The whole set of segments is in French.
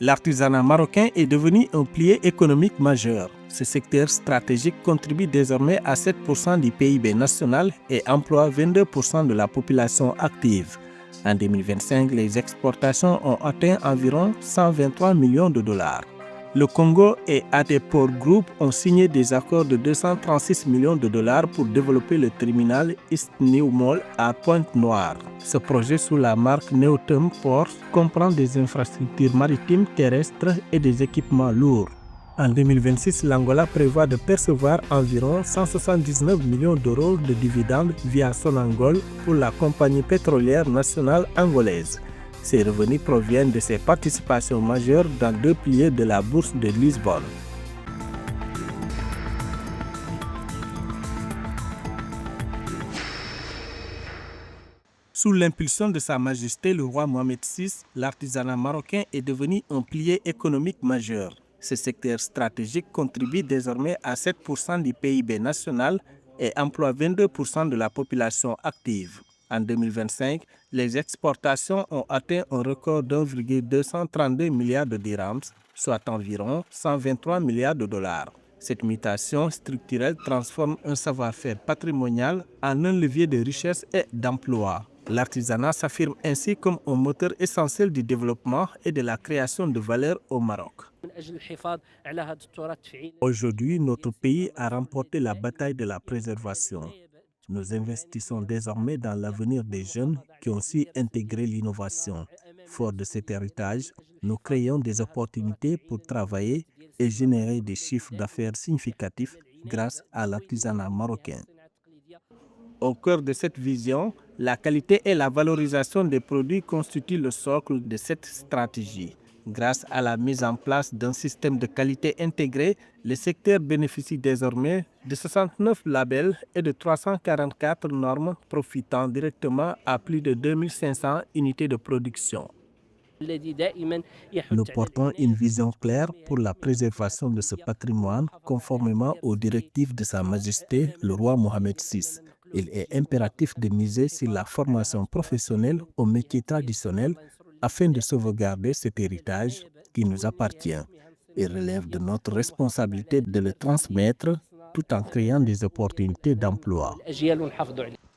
L'artisanat marocain est devenu un pilier économique majeur. Ce secteur stratégique contribue désormais à 7% du PIB national et emploie 22% de la population active. En 2025, les exportations ont atteint environ 123 millions de dollars. Le Congo et Adeport Group ont signé des accords de 236 millions de dollars pour développer le terminal East New Mall à Pointe-Noire. Ce projet sous la marque Neotem Port comprend des infrastructures maritimes, terrestres et des équipements lourds. En 2026, l'Angola prévoit de percevoir environ 179 millions d'euros de dividendes via Sonangol pour la compagnie pétrolière nationale angolaise. Ces revenus proviennent de ses participations majeures dans 2 piliers de la bourse de Lisbonne. Sous l'impulsion de Sa Majesté le roi Mohamed VI, l'artisanat marocain est devenu un pilier économique majeur. Ce secteur stratégique contribue désormais à 7% du PIB national et emploie 22% de la population active. En 2025, les exportations ont atteint un record d'1,232 milliard de dirhams, soit environ 123 milliards de dollars. Cette mutation structurelle transforme un savoir-faire patrimonial en un levier de richesse et d'emploi. L'artisanat s'affirme ainsi comme un moteur essentiel du développement et de la création de valeur au Maroc. Aujourd'hui, notre pays a remporté la bataille de la préservation. Nous investissons désormais dans l'avenir des jeunes qui ont su intégrer l'innovation. Fort de cet héritage, nous créons des opportunités pour travailler et générer des chiffres d'affaires significatifs grâce à l'artisanat marocain. Au cœur de cette vision, la qualité et la valorisation des produits constituent le socle de cette stratégie. Grâce à la mise en place d'un système de qualité intégré, le secteur bénéficie désormais de 69 labels et de 344 normes, profitant directement à plus de 2500 unités de production. Nous portons une vision claire pour la préservation de ce patrimoine conformément aux directives de Sa Majesté le roi Mohamed VI. Il est impératif de miser sur la formation professionnelle aux métiers traditionnels afin de sauvegarder cet héritage qui nous appartient. Il relève de notre responsabilité de le transmettre tout en créant des opportunités d'emploi.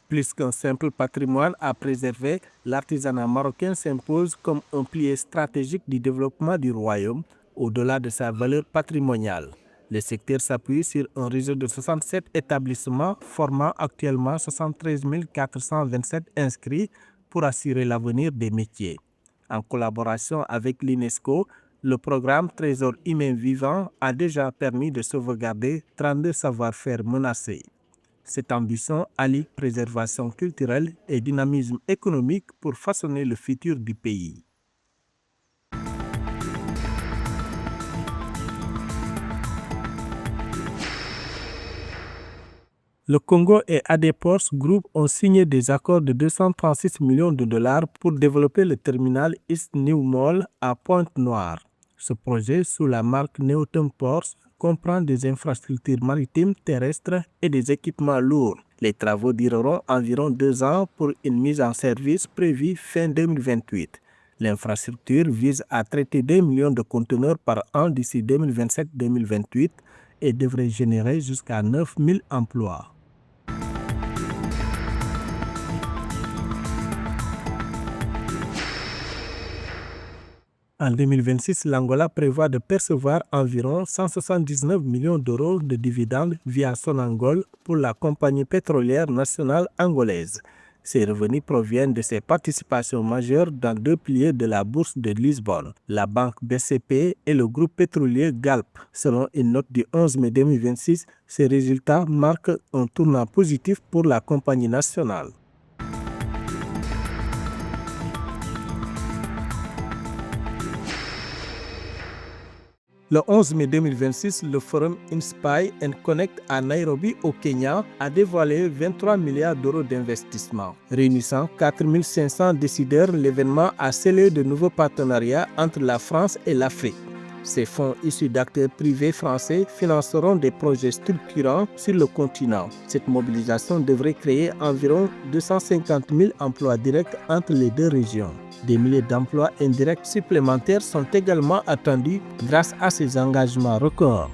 Plus qu'un simple patrimoine à préserver, l'artisanat marocain s'impose comme un pilier stratégique du développement du royaume au-delà de sa valeur patrimoniale. Le secteur s'appuie sur un réseau de 67 établissements formant actuellement 73 427 inscrits pour assurer l'avenir des métiers. En collaboration avec l'UNESCO, le programme Trésor humain vivant a déjà permis de sauvegarder 32 savoir-faire menacés. Cette ambition allie préservation culturelle et dynamisme économique pour façonner le futur du pays. Le Congo et Adeport Group ont signé des accords de 236 millions de dollars pour développer le terminal East New Mall à Pointe-Noire. Ce projet, sous la marque Neotem Port, comprend des infrastructures maritimes, terrestres et des équipements lourds. Les travaux dureront environ 2 ans pour une mise en service prévue fin 2028. L'infrastructure vise à traiter 2 millions de conteneurs par an d'ici 2027-2028 et devrait générer jusqu'à 9 000 emplois. En 2026, l'Angola prévoit de percevoir environ 179 millions d'euros de dividendes via Sonangol pour la compagnie pétrolière nationale angolaise. Ces revenus proviennent de ses participations majeures dans 2 piliers de la bourse de Lisbonne, la banque BCP et le groupe pétrolier Galp. Selon une note du 11 mai 2026, ces résultats marquent un tournant positif pour la compagnie nationale. Le 11 mai 2026, le forum Inspire and Connect à Nairobi au Kenya a dévoilé 23 milliards d'euros d'investissement. Réunissant 4500 décideurs, l'événement a scellé de nouveaux partenariats entre la France et l'Afrique. Ces fonds issus d'acteurs privés français financeront des projets structurants sur le continent. Cette mobilisation devrait créer environ 250 000 emplois directs entre les 2 régions. Des milliers d'emplois indirects supplémentaires sont également attendus grâce à ces engagements records.